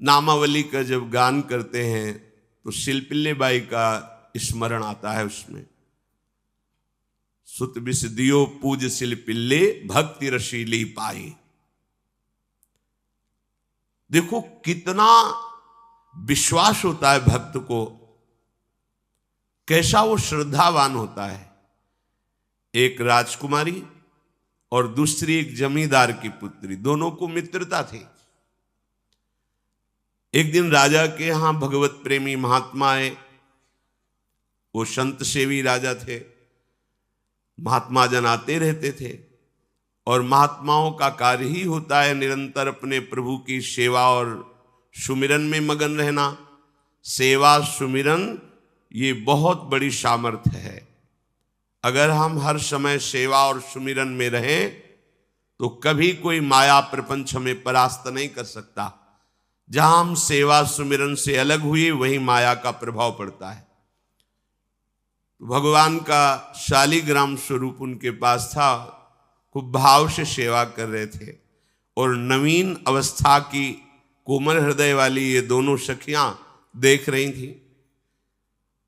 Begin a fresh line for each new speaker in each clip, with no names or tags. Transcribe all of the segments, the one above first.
नामावली का जब गान करते हैं तो शिल्पिल्ले बाई का स्मरण आता है उसमें। सुत बिस दियो पूज शिल्पिल्ले भक्ति रशीली पाई। देखो कितना विश्वास होता है भक्त को, कैसा वो श्रद्धावान होता है। एक राजकुमारी और दूसरी एक जमींदार की पुत्री, दोनों को मित्रता थी। एक दिन राजा के यहां भगवत प्रेमी महात्मा आए। वो संत सेवी राजा थे, महात्मा जन आते रहते थे और महात्माओं का कार्य ही होता है निरंतर अपने प्रभु की सेवा और सुमिरन में मगन रहना। सेवा सुमिरन ये बहुत बड़ी सामर्थ्य है। अगर हम हर समय सेवा और सुमिरन में रहें तो कभी कोई माया प्रपंच हमें परास्त नहीं कर सकता। जहां हम सेवा सुमिरन से अलग हुए वहीं माया का प्रभाव पड़ता है। भगवान का शालिग्राम स्वरूप उनके पास था, खूब भाव से सेवा कर रहे थे और नवीन अवस्था की कोमल हृदय वाली ये दोनों सखियां देख रही थी।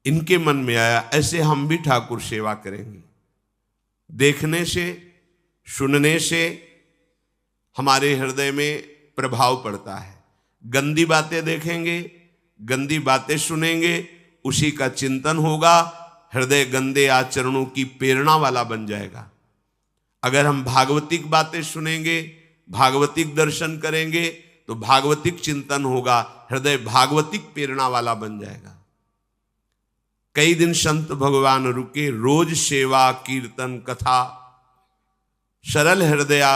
इनके मन में आया ऐसे हम भी ठाकुर सेवा करेंगे। देखने से सुनने से हमारे हृदय में प्रभाव पड़ता है। गंदी बातें देखेंगे, गंदी बातें सुनेंगे, उसी का चिंतन होगा, हृदय गंदे आचरणों की प्रेरणा वाला बन जाएगा। अगर हम भागवतिक बातें सुनेंगे, भागवतिक दर्शन करेंगे तो भागवतिक चिंतन होगा, हृदय भागवतिक प्रेरणा वाला बन जाएगा। कई दिन संत भगवान रुके, रोज सेवा कीर्तन कथा, सरल हृदया।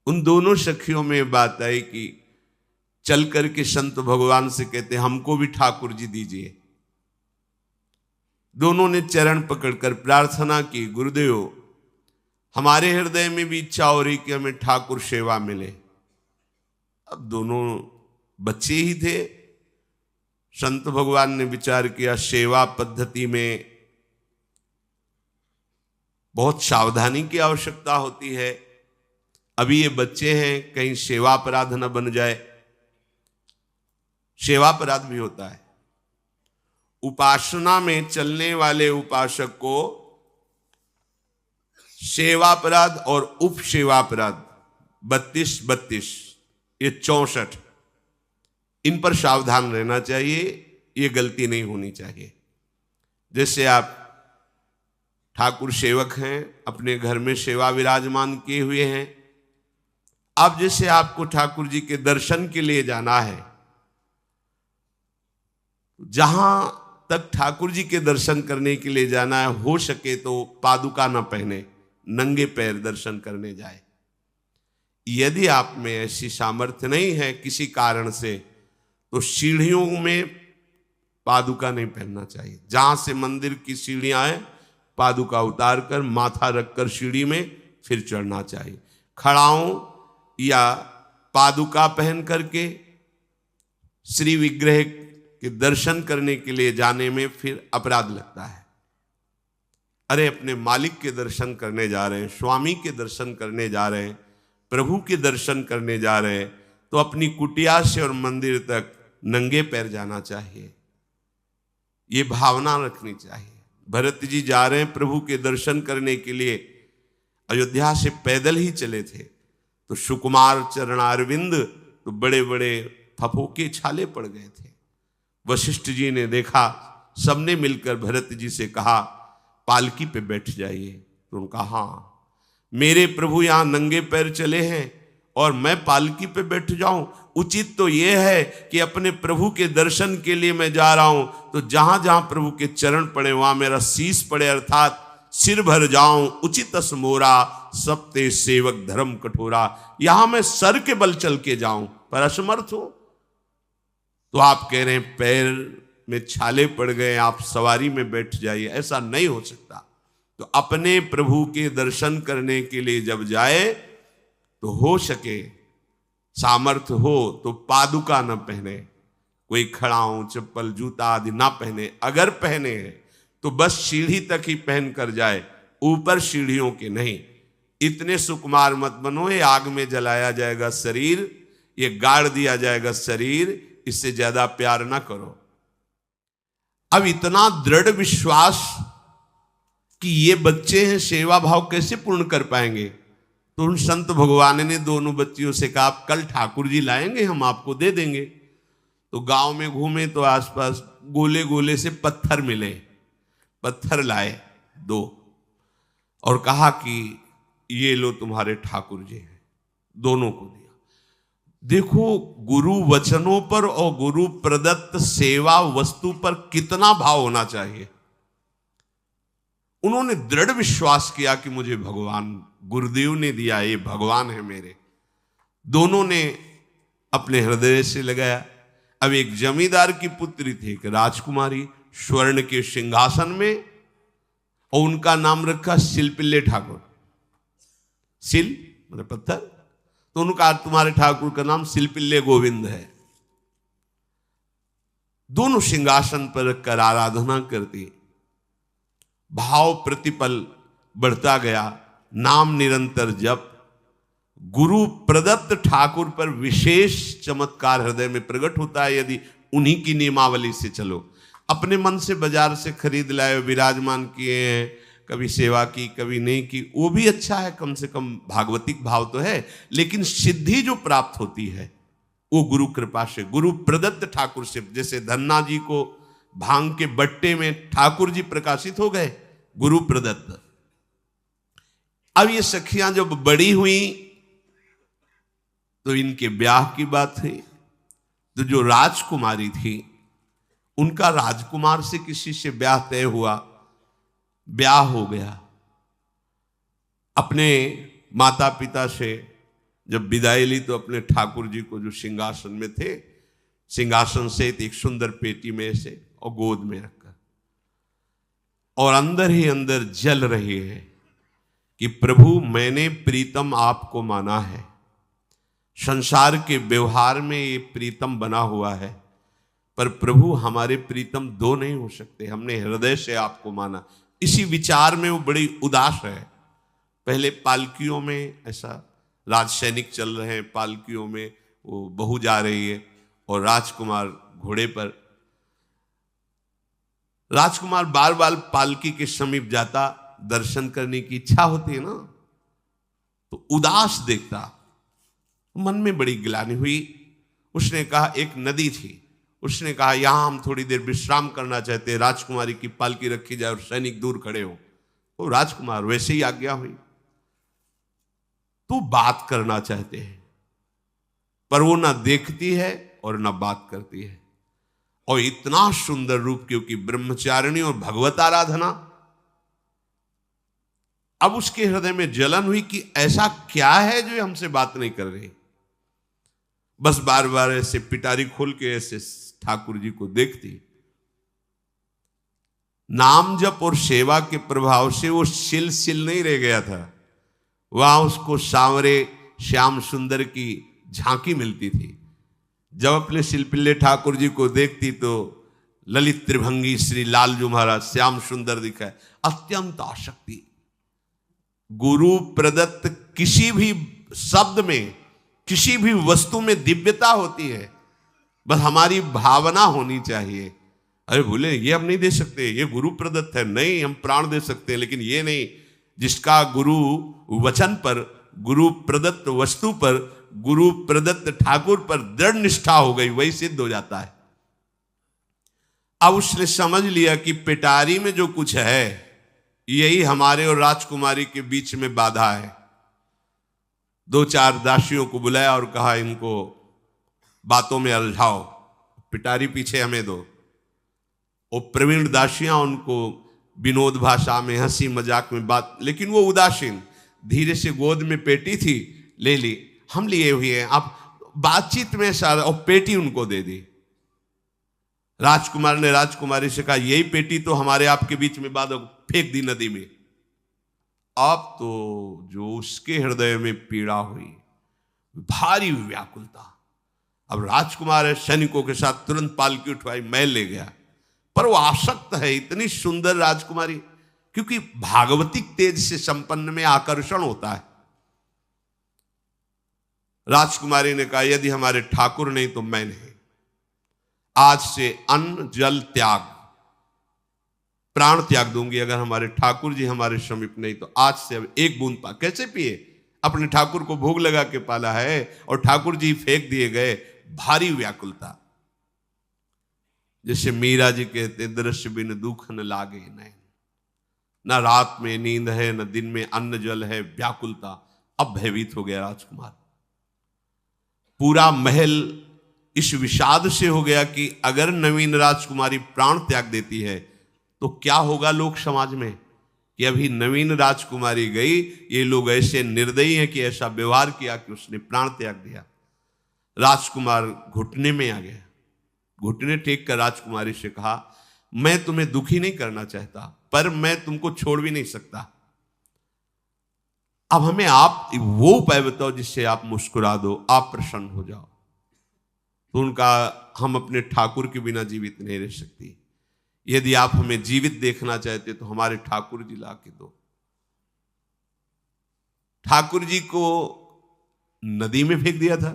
उन दोनों सखियों में बात आई कि चल करके संत भगवान से कहते हमको भी ठाकुर जी दीजिए। दोनों ने चरण पकड़कर प्रार्थना की, गुरुदेव हमारे हृदय में भी इच्छा हो रही कि हमें ठाकुर सेवा मिले। अब दोनों बच्चे ही थे। संत भगवान ने विचार किया सेवा पद्धति में बहुत सावधानी की आवश्यकता होती है। अभी ये बच्चे हैं, कहीं सेवा अपराध न बन जाए। सेवा अपराध भी होता है। उपासना में चलने वाले उपासक को सेवापराध और उपसेवापराध 32 ये 64, इन पर सावधान रहना चाहिए। ये गलती नहीं होनी चाहिए। जैसे आप ठाकुर सेवक हैं, अपने घर में सेवा विराजमान किए हुए हैं। अब जैसे आपको ठाकुर जी के दर्शन के लिए जाना है, जहां तक ठाकुर जी के दर्शन करने के लिए जाना है, हो सके तो पादुका न पहने, नंगे पैर दर्शन करने जाए। यदि आप में ऐसी सामर्थ्य नहीं है किसी कारण से, तो सीढ़ियों में पादुका नहीं पहनना चाहिए। जहां से मंदिर की सीढ़ियां हैं, पादुका उतार कर माथा रखकर सीढ़ी में फिर चढ़ना चाहिए। खड़ाओं या पादुका पहन करके श्री विग्रह के दर्शन करने के लिए जाने में फिर अपराध लगता है। अरे अपने मालिक के दर्शन करने जा रहे हैं, स्वामी के दर्शन करने जा रहे हैं, प्रभु के दर्शन करने जा रहे हैं, तो अपनी कुटिया से और मंदिर तक नंगे पैर जाना चाहिए। ये भावना रखनी चाहिए। भरत जी जा रहे हैं प्रभु के दर्शन करने के लिए, अयोध्या से पैदल ही चले थे, तो सुकुमार चरणारविंद तो बड़े बड़े फफोके छाले पड़ गए थे। वशिष्ठ जी ने देखा, सबने मिलकर भरत जी से कहा पालकी पे बैठ जाइए। तो उन्होंने कहा हाँ, मेरे प्रभु यहां नंगे पैर चले हैं और मैं पालकी पे बैठ जाऊं? उचित तो यह है कि अपने प्रभु के दर्शन के लिए मैं जा रहा हूं, तो जहां जहां प्रभु के चरण पड़े वहां मेरा शीश पड़े, अर्थात सिर भर जाऊं। उचित मोरा सबते सेवक धर्म कठोरा। यहां मैं सर के बल चल के जाऊं पर असमर्थ हूं। तो आप कह रहे हैं पैर में छाले पड़ गए, आप सवारी में बैठ जाइए। ऐसा नहीं हो सकता। तो अपने प्रभु के दर्शन करने के लिए जब जाए तो हो सके, सामर्थ्य हो तो पादुका न पहने, कोई खड़ाऊं चप्पल जूता आदि ना पहने। अगर पहने हैं तो बस सीढ़ी तक ही पहन कर जाए, ऊपर सीढ़ियों के नहीं। इतने सुकुमार मत बनो, ये आग में जलाया जाएगा शरीर, ये गाड़ दिया जाएगा शरीर, इससे ज्यादा प्यार ना करो। अब इतना दृढ़ विश्वास कि ये बच्चे हैं, सेवा भाव कैसे पूर्ण कर पाएंगे? तो उन संत भगवान ने दोनों बच्चियों से कहा, आप कल ठाकुर जी लाएंगे, हम आपको दे देंगे। तो गांव में घूमे तो आसपास गोले गोले से पत्थर मिले, पत्थर लाए 2 और कहा कि ये लो तुम्हारे ठाकुर जी हैं। दोनों को दिया। देखो गुरु वचनों पर और गुरु प्रदत्त सेवा वस्तु पर कितना भाव होना चाहिए। उन्होंने दृढ़ विश्वास किया कि मुझे भगवान गुरुदेव ने दिया, ये भगवान है मेरे। दोनों ने अपने हृदय से लगाया। अब एक जमींदार की पुत्री थी, एक राजकुमारी, स्वर्ण के सिंहासन में, और उनका नाम रखा शिलपिल्ले ठाकुर। शिल मतलब पत्थर, तो उनका तुम्हारे ठाकुर का नाम शिलपिल्ले गोविंद है। दोनों सिंहासन पर रखकर आराधना करती। भाव प्रतिपल बढ़ता गया, नाम निरंतर जप। गुरु प्रदत्त ठाकुर पर विशेष चमत्कार हृदय में प्रकट होता है यदि उन्हीं की नियमावली से चलो। अपने मन से बाजार से खरीद लाए, विराजमान किए हैं, कभी सेवा की कभी नहीं की, वो भी अच्छा है, कम से कम भागवतिक भाव तो है। लेकिन सिद्धि जो प्राप्त होती है वो गुरु कृपा से, गुरु प्रदत्त ठाकुर से। जैसे धन्ना जी को भांग के बट्टे में ठाकुर जी प्रकाशित हो गए, गुरु प्रदत्त। अब ये सखियां जब बड़ी हुई तो इनके ब्याह की बात थी। तो जो राजकुमारी थी उनका राजकुमार से किसी से ब्याह तय हुआ, ब्याह हो गया। अपने माता पिता से जब विदाई ली तो अपने ठाकुर जी को जो सिंहासन में थे, सिंहासन से एक सुंदर पेटी में से और गोद में रखकर, और अंदर ही अंदर जल रही है कि प्रभु मैंने प्रीतम आपको माना है, संसार के व्यवहार में ये प्रीतम बना हुआ है, पर प्रभु हमारे प्रीतम 2 नहीं हो सकते, हमने हृदय से आपको माना। इसी विचार में वो बड़ी उदास है। पहले पालकियों में ऐसा राज सैनिक चल रहे हैं, पालकियों में वो बहू जा रही है और राजकुमार घोड़े पर। राजकुमार बार बार पालकी के समीप जाता, दर्शन करने की इच्छा होती है ना, तो उदास देखता, मन में बड़ी गिलानी हुई। उसने कहा, एक नदी थी, उसने कहा यहां हम थोड़ी देर विश्राम करना चाहते हैं, राजकुमारी की पालकी रखी जाए और सैनिक दूर खड़े हो। तो राजकुमार वैसे ही आज्ञा हुई। तो बात करना चाहते हैं पर वो ना देखती है और ना बात करती है। और इतना सुंदर रूप, क्योंकि ब्रह्मचारिणी और भगवत आराधना। अब उसके हृदय में जलन हुई कि ऐसा क्या है जो हमसे बात नहीं कर रही। बस बार बार ऐसे पिटारी खोल के ऐसे ठाकुर जी को देखती। नाम जप और सेवा के प्रभाव से वो सिल नहीं रह गया था, वहां उसको सांवरे श्याम सुंदर की झांकी मिलती थी। जब अपने शिलपिल्ले ठाकुर जी को देखती तो ललित त्रिभंगी श्री लाल जो महाराज श्याम सुंदर दिखाए, अत्यंत आसक्ति। गुरु प्रदत्त किसी भी शब्द में, किसी भी वस्तु में दिव्यता होती है, बस हमारी भावना होनी चाहिए। अरे बोले ये हम नहीं दे सकते, ये गुरु प्रदत्त है, नहीं हम प्राण दे सकते हैं, लेकिन ये नहीं। जिसका गुरु वचन पर, गुरु प्रदत्त वस्तु पर, गुरु प्रदत्त ठाकुर पर दृढ़ निष्ठा हो गई, वही सिद्ध हो जाता है। अब उसने समझ लिया कि पिटारी में जो कुछ है यही हमारे और राजकुमारी के बीच में बाधा है। 2-4 दासियों को बुलाया और कहा इनको बातों में उलझाओ, पिटारी पीछे हमें दो। और प्रवीण दासियां उनको विनोद भाषा में, हंसी मजाक में बात, लेकिन वो उदासीन। धीरे से गोद में पेटी थी, ले ली, हम लिए हुए हैं, आप बातचीत में सारा, और पेटी उनको दे दी। राजकुमार ने राजकुमारी से कहा यही पेटी तो हमारे आपके बीच में बात, फेंक दी नदी में। अब तो जो उसके हृदय में पीड़ा हुई, भारी व्याकुलता। अब राजकुमार है, सैनिकों के साथ तुरंत पालकी उठवाई, महल ले गया। पर वो आसक्त है, इतनी सुंदर राजकुमारी, क्योंकि भागवतिक तेज से संपन्न में आकर्षण होता है। राजकुमारी ने कहा, यदि हमारे ठाकुर नहीं तो मैं नहीं। आज से अन्न जल त्याग, प्राण त्याग दूंगी अगर हमारे ठाकुर जी हमारे समीप नहीं तो। आज से अब एक बूंद पा कैसे पिए? अपने ठाकुर को भोग लगा के पाला है और ठाकुर जी फेंक दिए गए। भारी व्याकुलता, जैसे मीरा जी कहते, दृश्य बिन दुख न लागे नैन, न रात में नींद है न दिन में अन्न जल है, व्याकुलता। अब भयभीत हो गया राजकुमार। पूरा महल इस विषाद से हो गया कि अगर नवीन राजकुमारी प्राण त्याग देती है तो क्या होगा लोक समाज में, कि अभी नवीन राजकुमारी गई, ये लोग ऐसे निर्दयी हैं कि ऐसा व्यवहार किया कि उसने प्राण त्याग दिया। राजकुमार घुटने में आ गया। घुटने टेक कर राजकुमारी से कहा, मैं तुम्हें दुखी नहीं करना चाहता, पर मैं तुमको छोड़ भी नहीं सकता। अब हमें आप वो उपाय बताओ जिससे आप मुस्कुरा दो, आप प्रसन्न हो जाओ। तो उनका, हम अपने ठाकुर के बिना जीवित नहीं रह सकती। यदि आप हमें जीवित देखना चाहते तो हमारे ठाकुर जी ला के दो। ठाकुर जी को नदी में फेंक दिया था।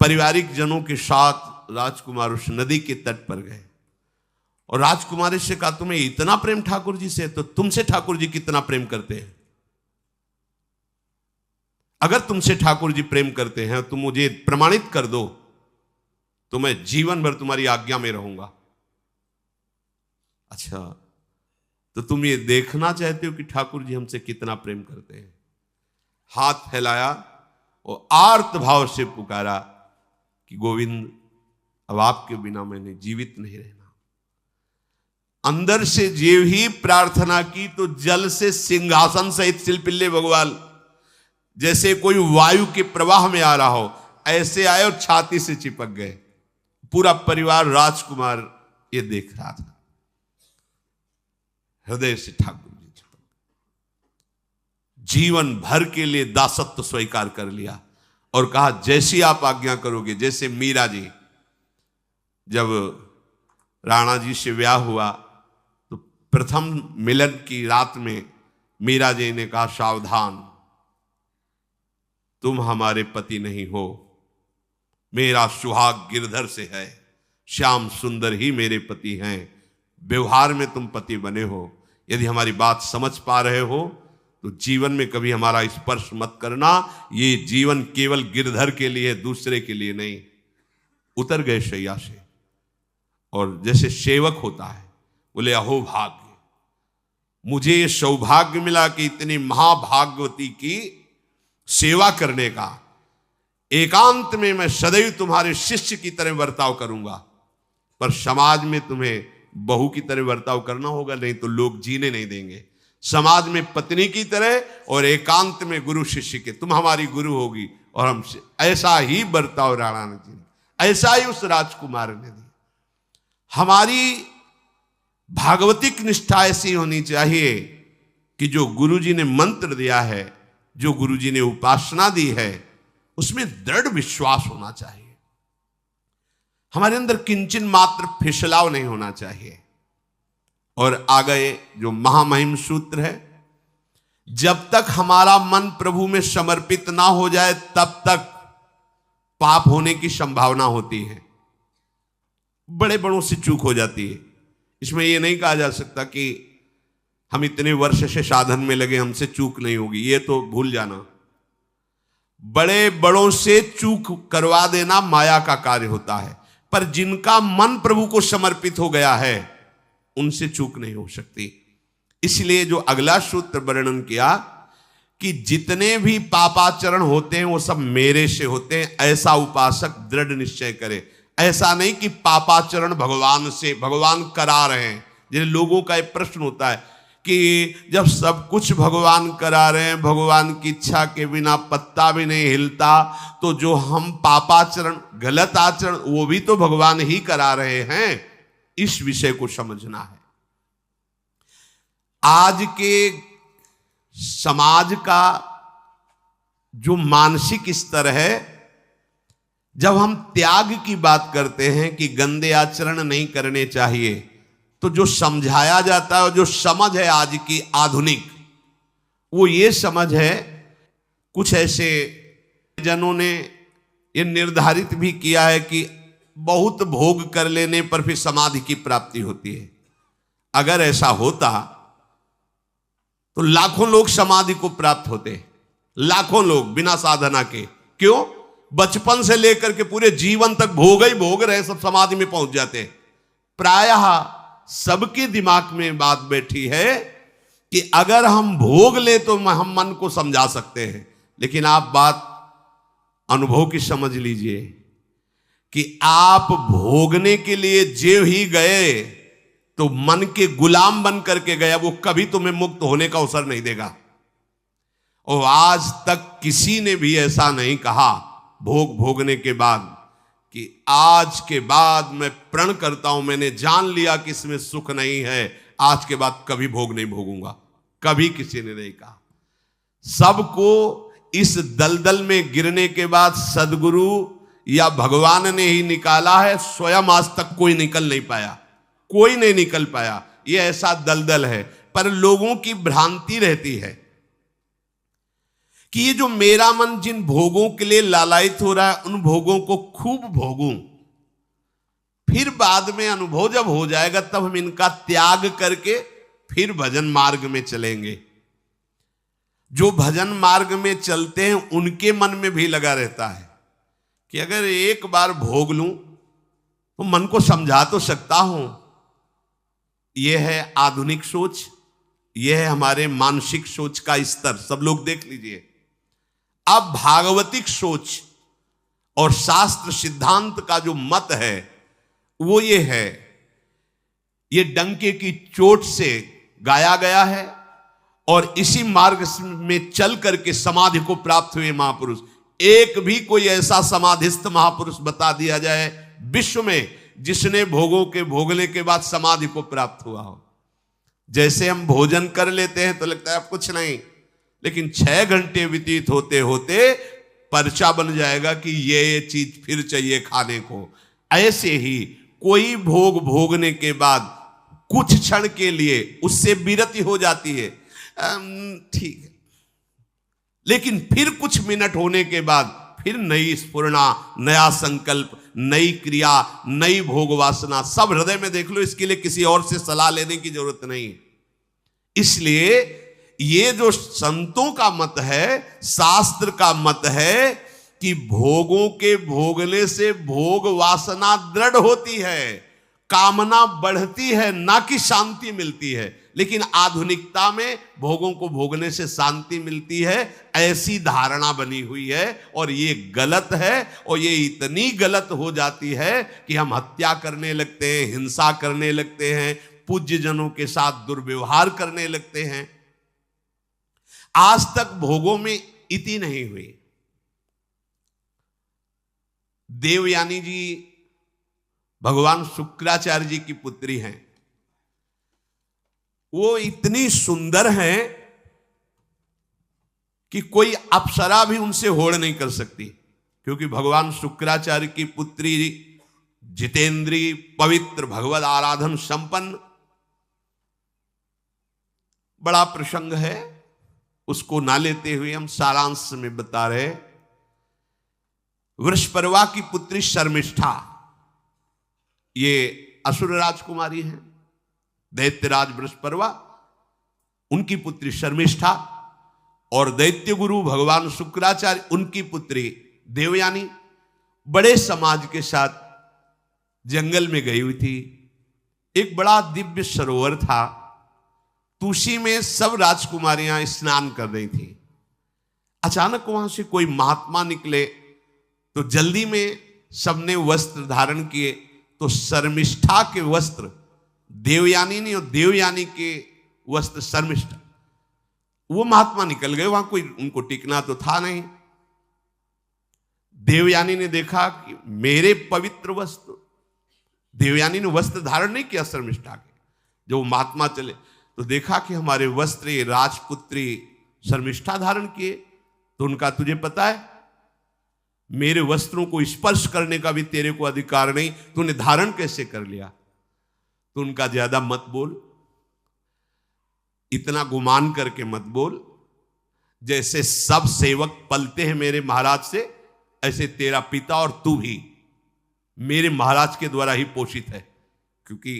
पारिवारिक जनों के साथ राजकुमार उस नदी के तट पर गए और राजकुमारी से कहा, तुम्हें इतना प्रेम ठाकुर जी से, तो तुमसे ठाकुर जी कितना प्रेम करते हैं? अगर तुमसे ठाकुर जी प्रेम करते हैं तो मुझे प्रमाणित कर दो, तो मैं जीवन भर तुम्हारी आज्ञा में रहूंगा। अच्छा, तो तुम ये देखना चाहते हो कि ठाकुर जी हमसे कितना प्रेम करते हैं? हाथ फैलाया और आर्त भाव से पुकारा कि गोविंद, अब आपके बिना मैंने जीवित नहीं रहना। अंदर से जेव ही प्रार्थना की तो जल से सिंहासन सहित शिल्पिल्ले भगवान जैसे कोई वायु के प्रवाह में आ रहा हो, ऐसे आए और छाती से चिपक गए। पूरा परिवार, राजकुमार ये देख रहा था। हृदय से ठाकुर जी चिपक, जीवन भर के लिए दासत्व स्वीकार कर लिया और कहा, जैसी आप आज्ञा करोगे। जैसे मीरा जी, जब राणा जी से ब्याह हुआ तो प्रथम मिलन की रात में मीरा जी ने कहा, सावधान, तुम हमारे पति नहीं हो, मेरा सुहाग गिरधर से है, श्याम सुंदर ही मेरे पति हैं। व्यवहार में तुम पति बने हो। यदि हमारी बात समझ पा रहे हो तो जीवन में कभी हमारा स्पर्श मत करना। ये जीवन केवल गिरधर के लिए, दूसरे के लिए नहीं। उतर गए शैया से और जैसे सेवक होता है, बोले, अहो भाग्य, मुझे ये सौभाग्य मिला कि इतनी महाभागवती की सेवा करने का। एकांत में मैं सदैव तुम्हारे शिष्य की तरह बर्ताव करूंगा, पर समाज में तुम्हें बहू की तरह बर्ताव करना होगा, नहीं तो लोग जीने नहीं देंगे। समाज में पत्नी की तरह और एकांत में गुरु शिष्य के। तुम हमारी गुरु होगी और हमसे ऐसा ही बर्ताव राणा ने जी, ऐसा ही उस राजकुमार ने दी। हमारी भागवतिक निष्ठा ऐसी होनी चाहिए कि जो गुरु जी ने मंत्र दिया है, जो गुरु जी ने उपासना दी है, उसमें दृढ़ विश्वास होना चाहिए। हमारे अंदर किंचन मात्र फिसलाव नहीं होना चाहिए। और आ गए जो महामहिम सूत्र है, जब तक हमारा मन प्रभु में समर्पित ना हो जाए तब तक पाप होने की संभावना होती है। बड़े बड़ों से चूक हो जाती है। इसमें यह नहीं कहा जा सकता कि हम इतने वर्ष से साधन में लगे, हमसे चूक नहीं होगी, ये तो भूल जाना। बड़े बड़ों से चूक करवा देना माया का कार्य होता है, पर जिनका मन प्रभु को समर्पित हो गया है उनसे चूक नहीं हो सकती। इसलिए जो अगला सूत्र वर्णन किया कि जितने भी पापाचरण होते हैं वो सब मेरे से होते हैं, ऐसा उपासक दृढ़ निश्चय करे। ऐसा नहीं कि पापाचरण भगवान से, भगवान करा रहे हैं। जिन लोगों का एक प्रश्न होता है कि जब सब कुछ भगवान करा रहे हैं, भगवान की इच्छा के बिना पत्ता भी नहीं हिलता, तो जो हम पापाचरण, गलत आचरण, वो भी तो भगवान ही करा रहे हैं। इस विषय को समझना है। आज के समाज का जो मानसिक स्तर है, जब हम त्याग की बात करते हैं कि गंदे आचरण नहीं करने चाहिए, तो जो समझाया जाता है और जो समझ है आज की आधुनिक, वो ये समझ है कुछ ऐसे जनों ने ये निर्धारित भी किया है कि बहुत भोग कर लेने पर फिर समाधि की प्राप्ति होती है। अगर ऐसा होता तो लाखों लोग समाधि को प्राप्त होते, लाखों लोग बिना साधना के। क्यों? बचपन से लेकर के पूरे जीवन तक भोग ही भोग रहे, सब समाधि में पहुंच जाते। प्रायः सबके दिमाग में बात बैठी है कि अगर हम भोग ले तो हम मन को समझा सकते हैं, लेकिन आप बात अनुभव की समझ लीजिए कि आप भोगने के लिए जो ही गए तो मन के गुलाम बन करके गया, वो कभी तुम्हें मुक्त होने का अवसर नहीं देगा। और आज तक किसी ने भी ऐसा नहीं कहा भोग भोगने के बाद कि आज के बाद मैं प्रण करता हूं, मैंने जान लिया कि इसमें सुख नहीं है, आज के बाद कभी भोग नहीं भोगूंगा। कभी किसी ने नहीं कहा। सबको इस दलदल में गिरने के बाद सदगुरु या भगवान ने ही निकाला है, स्वयं आज तक कोई निकल नहीं पाया, कोई नहीं निकल पाया। ये ऐसा दलदल है। पर लोगों की भ्रांति रहती है कि ये जो मेरा मन जिन भोगों के लिए लालायित हो रहा है, उन भोगों को खूब भोगूं, फिर बाद में अनुभव जब हो जाएगा तब हम इनका त्याग करके फिर भजन मार्ग में चलेंगे। जो भजन मार्ग में चलते हैं उनके मन में भी लगा रहता है कि अगर एक बार भोग लूं तो मन को समझा तो सकता हूं। यह है आधुनिक सोच, यह है हमारे मानसिक सोच का स्तर। सब लोग देख लीजिए। अब भागवतिक सोच और शास्त्र सिद्धांत का जो मत है वो ये है, ये डंके की चोट से गाया गया है और इसी मार्ग में चल करके समाधि को प्राप्त हुए महापुरुष। एक भी कोई ऐसा समाधिस्थ महापुरुष बता दिया जाए विश्व में जिसने भोगों के भोगने के बाद समाधि को प्राप्त हुआ हो। जैसे हम भोजन कर लेते हैं तो लगता है अब कुछ नहीं, लेकिन 6 घंटे व्यतीत होते होते पर्चा बन जाएगा कि ये चीज फिर चाहिए खाने को। ऐसे ही कोई भोग भोगने के बाद कुछ क्षण के लिए उससे विरति हो जाती है, ठीक है, लेकिन फिर कुछ मिनट होने के बाद फिर नई स्फुरना, नया संकल्प, नई क्रिया, नई भोग वासना सब हृदय में देख लो। इसके लिए किसी और से सलाह लेने की जरूरत नहीं। इसलिए ये जो संतों का मत है, शास्त्र का मत है कि भोगों के भोगने से भोग वासना दृढ़ होती है, कामना बढ़ती है, ना कि शांति मिलती है। लेकिन आधुनिकता में भोगों को भोगने से शांति मिलती है, ऐसी धारणा बनी हुई है और ये गलत है। और ये इतनी गलत हो जाती है कि हम हत्या करने लगते हैं, हिंसा करने लगते हैं, पूज्य जनों के साथ दुर्व्यवहार करने लगते हैं। आज तक भोगों में इति नहीं हुई। देवयानी जी भगवान शुक्राचार्य जी की पुत्री हैं। वो इतनी सुंदर हैं कि कोई अप्सरा भी उनसे होड़ नहीं कर सकती, क्योंकि भगवान शुक्राचार्य की पुत्री जितेंद्री, पवित्र, भगवद आराधन संपन्न। बड़ा प्रसंग है, उसको ना लेते हुए हम सारांश में बता रहे। वृषपर्वा की पुत्री शर्मिष्ठा, ये असुर राजकुमारी हैं। दैत्यराज वृषपर्वा, उनकी पुत्री शर्मिष्ठा, और दैत्य गुरु भगवान शुक्राचार्य, उनकी पुत्री देवयानी बड़े समाज के साथ जंगल में गई हुई थी। एक बड़ा दिव्य सरोवर था, तुलसी में सब राजकुमारियां स्नान कर रही थी। अचानक वहां से कोई महात्मा निकले तो जल्दी में सबने वस्त्र धारण किए, तो शर्मिष्ठा के वस्त्र देवयानी ने और देवयानी के वस्त्र शर्मिष्ठा, वो महात्मा निकल गए। वहां कोई उनको टिकना तो था नहीं। देवयानी ने देखा कि मेरे पवित्र वस्त्र, देवयानी ने वस्त्र धारण नहीं किया शर्मिष्ठा के। जब वो महात्मा चले तो देखा कि हमारे वस्त्र राजपुत्री शर्मिष्ठा धारण किए। तो उनका, तुझे पता है मेरे वस्त्रों को स्पर्श करने का भी तेरे को अधिकार नहीं, तूने धारण कैसे कर लिया? तो उनका, ज्यादा मत बोल, इतना गुमान करके मत बोल। जैसे सब सेवक पलते हैं मेरे महाराज से, ऐसे तेरा पिता और तू भी मेरे महाराज के द्वारा ही पोषित है, क्योंकि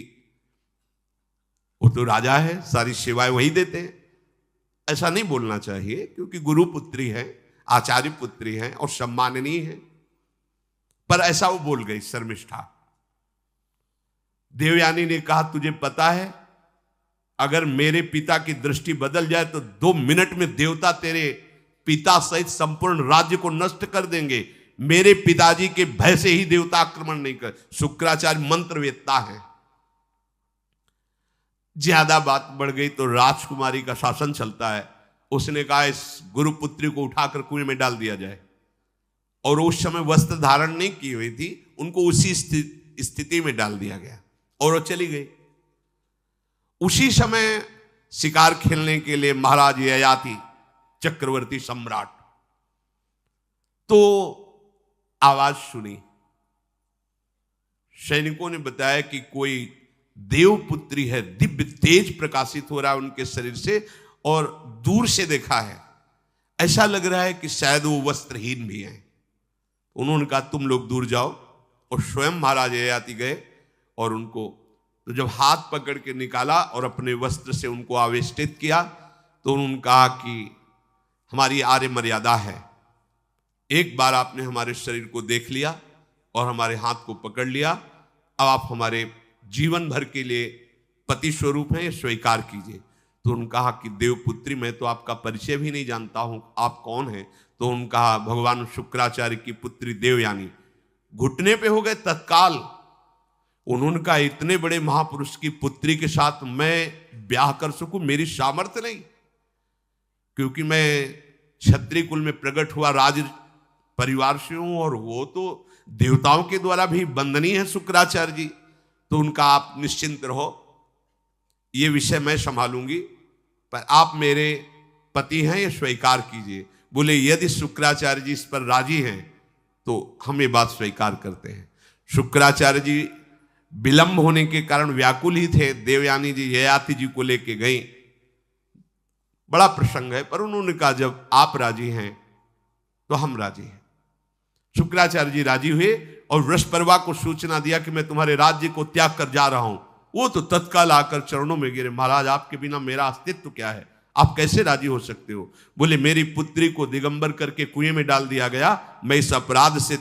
वो तो राजा है, सारी सेवाएं वही देते हैं। ऐसा नहीं बोलना चाहिए, क्योंकि गुरु पुत्री है, आचार्य पुत्री है और सम्माननीय है, पर ऐसा वो बोल गई शर्मिष्ठा। देवयानी ने कहा तुझे पता है अगर मेरे पिता की दृष्टि बदल जाए तो 2 मिनट में देवता तेरे पिता सहित संपूर्ण राज्य को नष्ट कर देंगे। मेरे पिताजी के भय से ही देवता आक्रमण नहीं कर। शुक्राचार्य मंत्रवेत्ता है। ज्यादा बात बढ़ गई तो राजकुमारी का शासन चलता है। उसने कहा इस गुरुपुत्री को उठाकर कुएं में डाल दिया जाए, और उस समय वस्त्र धारण नहीं की हुई थी, उनको उसी स्थिति में डाल दिया गया और वो चली गई। उसी समय शिकार खेलने के लिए महाराज ययाति चक्रवर्ती सम्राट तो आवाज सुनी। सैनिकों ने बताया कि कोई देवपुत्री है, दिव्य तेज प्रकाशित हो रहा है उनके शरीर से, और दूर से देखा है ऐसा लग रहा है कि शायद वो वस्त्रहीन भी हैं। उन्होंने कहा तुम लोग दूर जाओ, और स्वयं महाराज ययाति गए और उनको तो जब हाथ पकड़ के निकाला और अपने वस्त्र से उनको आवेष्टित किया तो उन्होंने कहा कि हमारी आर्य मर्यादा है, एक बार आपने हमारे शरीर को देख लिया और हमारे हाथ को पकड़ लिया, अब आप हमारे जीवन भर के लिए पति स्वरूप हैं, स्वीकार कीजिए। तो उन्होंने कहा कि देवपुत्री मैं तो आपका परिचय भी नहीं जानता हूं, आप कौन हैं? तो उन्होंने कहा भगवान शुक्राचार्य की पुत्री देवयानी। घुटने पे हो गए तत्काल। उन्होंने कहा इतने बड़े महापुरुष की पुत्री के साथ मैं ब्याह कर सकूं, मेरी सामर्थ्य नहीं, क्योंकि मैं क्षत्रिय कुल में प्रकट हुआ राज परिवार से हूं, और वो तो देवताओं के द्वारा भी वंदनीय है शुक्राचार्य जी। तो उनका आप निश्चिंत रहो, ये विषय मैं संभालूंगी, पर आप मेरे पति हैं, ये स्वीकार कीजिए। बोले यदि शुक्राचार्य जी इस पर राजी हैं तो हम ये बात स्वीकार करते हैं। शुक्राचार्य जी विलंब होने के कारण व्याकुल ही थे। देवयानी जी ययाति जी को लेके गई। बड़ा प्रसंग है, पर उन्होंने कहा जब आप राजी हैं तो हम राजी हैं। शुक्राचार्य जी राजी हुए और वृषपर्वा को सूचना दिया कि मैं तुम्हारे राज्य को त्याग कर जा रहा हूं। वो तो तत्काल आकर चरणों में गिरे, महाराज आपके बिना मेरा अस्तित्व क्या है, आप कैसे राजी हो सकते हो? बोले मेरी पुत्री को दिगंबर करके कुएं में डाल दिया गया, मैं इस अपराध से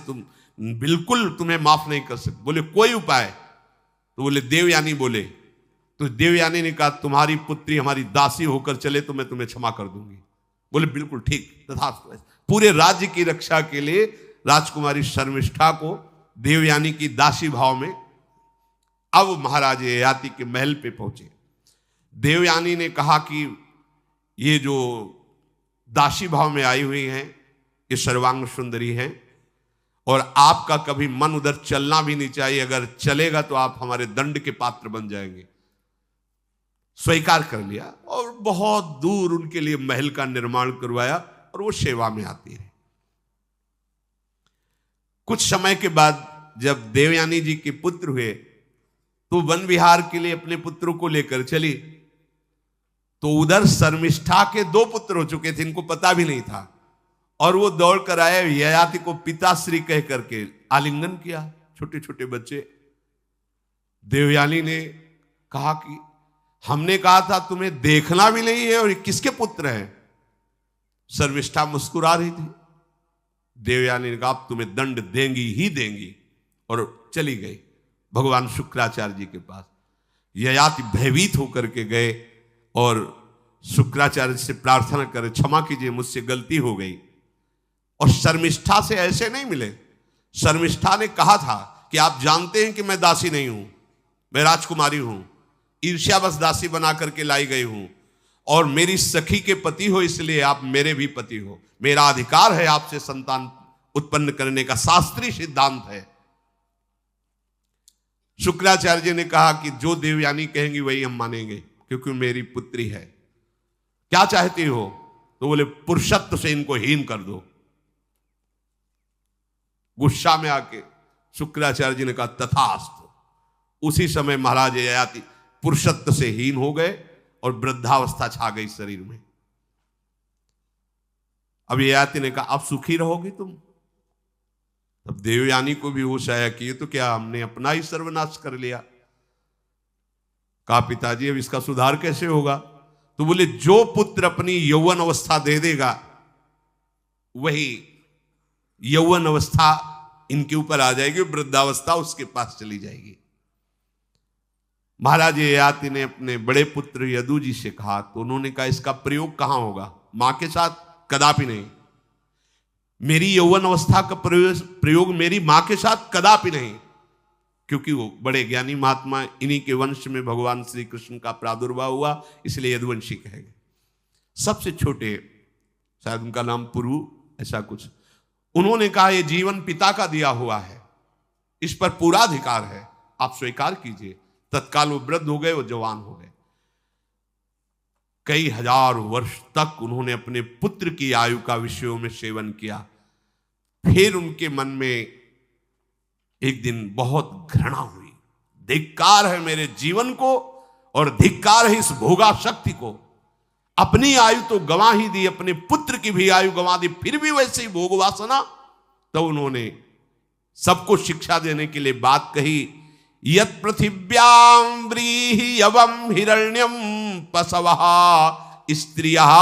बिल्कुल तुम्हें माफ नहीं कर सकता। बोले कोई उपाय? तो बोले देवयानी बोले। तो देवयानी ने कहा तुम्हारी पुत्री हमारी दासी होकर चले तो मैं तुम्हें क्षमा कर दूंगी। बोले बिल्कुल ठीक, तथास्तु। पूरे राज्य की रक्षा के लिए राजकुमारी शर्मिष्ठा को देवयानी की दासी भाव में अब महाराज ययाति के महल पे पहुंचे। देवयानी ने कहा कि ये जो दासी भाव में आई हुई हैं ये सर्वांग सुंदरी हैं, और आपका कभी मन उधर चलना भी नहीं चाहिए, अगर चलेगा तो आप हमारे दंड के पात्र बन जाएंगे। स्वीकार कर लिया और बहुत दूर उनके लिए महल का निर्माण करवाया और वो सेवा में आती रही। कुछ समय के बाद जब देवयानी जी के पुत्र हुए तो वन विहार के लिए अपने पुत्रों को लेकर चली, तो उधर शर्मिष्ठा के 2 पुत्र हो चुके थे, इनको पता भी नहीं था, और वो दौड़ कर आए, ययाति को पिताश्री कह करके आलिंगन किया। छोटे छोटे बच्चे। देवयानी ने कहा कि हमने कहा था तुम्हें देखना भी नहीं है, और ये किसके पुत्र हैं? शर्मिष्ठा मुस्कुरा रही थी। देवयानी ने कहा अब तुम्हें दंड देंगी ही देंगी, और चली गई भगवान शुक्राचार्य जी के पास। ययाति भयभीत होकर के गए और शुक्राचार्य से प्रार्थना करे क्षमा कीजिए मुझसे गलती हो गई। और शर्मिष्ठा से ऐसे नहीं मिले। शर्मिष्ठा ने कहा था कि आप जानते हैं कि मैं दासी नहीं हूं, मैं राजकुमारी हूं, ईर्ष्यावश दासी बना करके लाई गई हूं, और मेरी सखी के पति हो इसलिए आप मेरे भी पति हो, मेरा अधिकार है आपसे संतान उत्पन्न करने का, शास्त्रीय सिद्धांत है। शुक्राचार्य जी ने कहा कि जो देवयानी कहेंगी वही हम मानेंगे, क्योंकि मेरी पुत्री है। क्या चाहती हो? तो बोले पुरुषत्व से इनको हीन कर दो। गुस्सा में आके शुक्राचार्य जी ने कहा तथास्तु। उसी समय महाराज ययाति पुरुषत्व से हीन हो गए और वृद्धावस्था छा गई शरीर में। अब ययाति ने कहा, अब सुखी रहोगी तुम? तब देवयानी को भी होश आया कि ये तो क्या हमने अपना ही सर्वनाश कर लिया। कहा, पिताजी अब इसका सुधार कैसे होगा? तो बोले, जो पुत्र अपनी यौवन अवस्था दे देगा वही यौवन अवस्था इनके ऊपर आ जाएगी, वृद्धावस्था उसके पास चली जाएगी। महाराज ययाति ने अपने बड़े पुत्र यदु जी से कहा, तो उन्होंने कहा, इसका प्रयोग कहां होगा? मां के साथ? कदापि नहीं। मेरी यौवन अवस्था का प्रयोग मेरी मां के साथ कदापि नहीं, क्योंकि वो बड़े ज्ञानी महात्मा, इन्हीं के वंश में भगवान श्री कृष्ण का प्रादुर्भाव हुआ, इसलिए यदुवंशी कहे गए। सबसे छोटे, शायद उनका नाम पुरु, ऐसा कुछ, उन्होंने कहा, यह जीवन पिता का दिया हुआ है, इस पर पूरा अधिकार है, आप स्वीकार कीजिए। तत्काल वो वृद्ध हो गए, वो जवान हो गए। कई हजार वर्ष तक उन्होंने अपने पुत्र की आयु का विषयों में सेवन किया। फिर उनके मन में एक दिन बहुत घृणा हुई, धिक्कार है मेरे जीवन को और धिक्कार है इस भोगा शक्ति को। अपनी आयु तो गंवा ही दी, अपने पुत्र की भी आयु गंवा दी, फिर भी वैसे ही भोग वासना। तो उन्होंने सबको शिक्षा देने के लिए बात कही, यत् पृथिव्यां व्रीहि यवं हिरण्यं पशवः स्त्रियः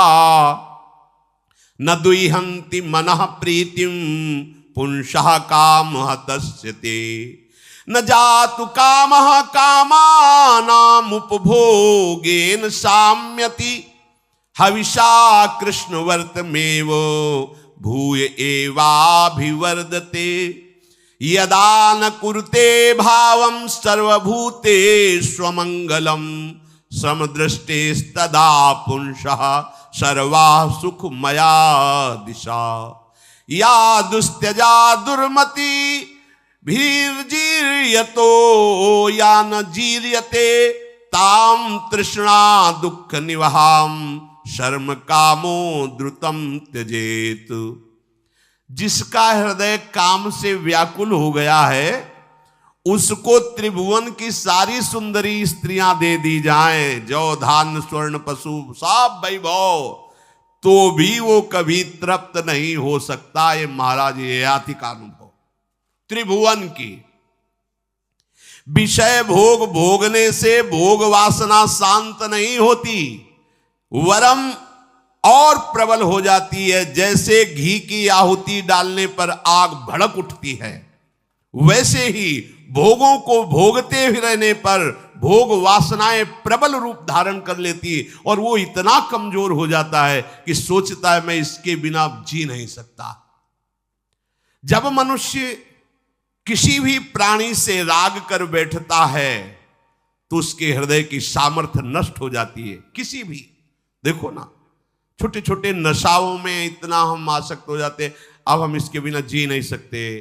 न दुह्यन्ति मनः प्रीतिं पुंसः कामः तस्यते न जातु कामः कामानाम् उपभोगेन साम्यति हविषा कृष्णवर्तमेव भूय एवाभिवर्धते यदा न कुरुते भावं सर्वभूतेष्वमङ्गलं समदृष्टेस्तदा पुंसः सर्वा सुखमया दिशा या दुस्त्यजा दुर्मति भीर्जीर्यतो या न जीर्यते ताम तृष्णा दुःख निवहाम शर्म कामो द्रुतम त्यजेत। जिसका हृदय काम से व्याकुल हो गया है, उसको त्रिभुवन की सारी सुंदरी स्त्रियां दे दी जाएं, जौ धान स्वर्ण पशु सब वैभव, तो भी वो कभी तृप्त नहीं हो सकता। ये महाराज ययाति का अनुभव। त्रिभुवन की विषय भोग भोगने से भोग वासना शांत नहीं होती, वरम और प्रबल हो जाती है। जैसे घी की आहुति डालने पर आग भड़क उठती है, वैसे ही भोगों को भोगते ही रहने पर भोग वासनाएं प्रबल रूप धारण कर लेती है और वो इतना कमजोर हो जाता है कि सोचता है मैं इसके बिना जी नहीं सकता। जब मनुष्य किसी भी प्राणी से राग कर बैठता है तो उसके हृदय की सामर्थ्य नष्ट हो जाती है। किसी भी, देखो ना, छोटे छोटे नशाओं में इतना हम आसक्त हो जाते, अब हम इसके बिना जी नहीं सकते।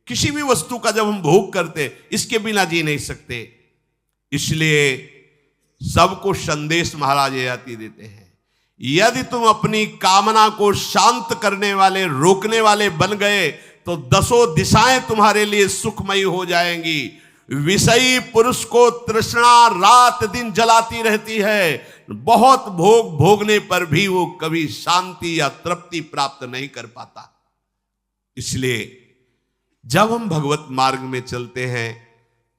किसी भी वस्तु का जब हम भोग करते, इसके बिना जी नहीं सकते। इसलिए सबको संदेश महाराज ययाति देते हैं, यदि तुम अपनी कामना को शांत करने वाले, रोकने वाले बन गए तो दसों दिशाएं तुम्हारे लिए सुखमयी हो जाएंगी। विषयी पुरुष को तृष्णा रात दिन जलाती रहती है, बहुत भोग भोगने पर भी वो कभी शांति या तृप्ति प्राप्त नहीं कर पाता। इसलिए जब हम भगवत मार्ग में चलते हैं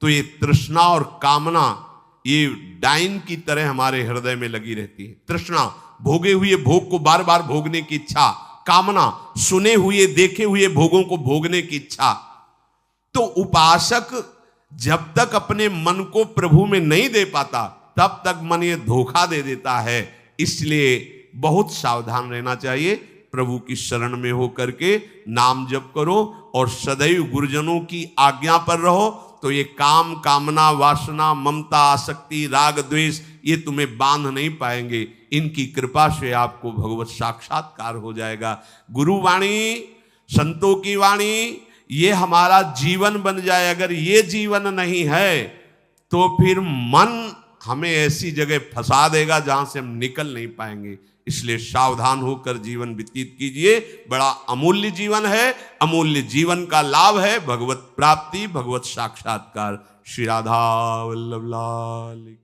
तो ये तृष्णा और कामना ये डाइन की तरह हमारे हृदय में लगी रहती है। तृष्णा, भोगे हुए भोग को बार बार भोगने की इच्छा, कामना, सुने हुए देखे हुए भोगों को भोगने की इच्छा। तो उपासक जब तक अपने मन को प्रभु में नहीं दे पाता, तब तक मन ये धोखा दे देता है। इसलिए बहुत सावधान रहना चाहिए। प्रभु की शरण में हो करके नाम जप करो और सदैव गुरुजनों की आज्ञा पर रहो, तो ये काम, कामना, वासना, ममता, आसक्ति, राग, द्वेष ये तुम्हें बांध नहीं पाएंगे। इनकी कृपा से आपको भगवत साक्षात्कार हो जाएगा। गुरु वाणी, संतों की वाणी, ये हमारा जीवन बन जाए। अगर ये जीवन नहीं है तो फिर मन हमें ऐसी जगह फंसा देगा जहां से हम निकल नहीं पाएंगे। इसलिए सावधान होकर जीवन व्यतीत कीजिए। बड़ा अमूल्य जीवन है, अमूल्य जीवन का लाभ है भगवत प्राप्ति, भगवत साक्षात्कार। श्री राधा वल्लभ लाल।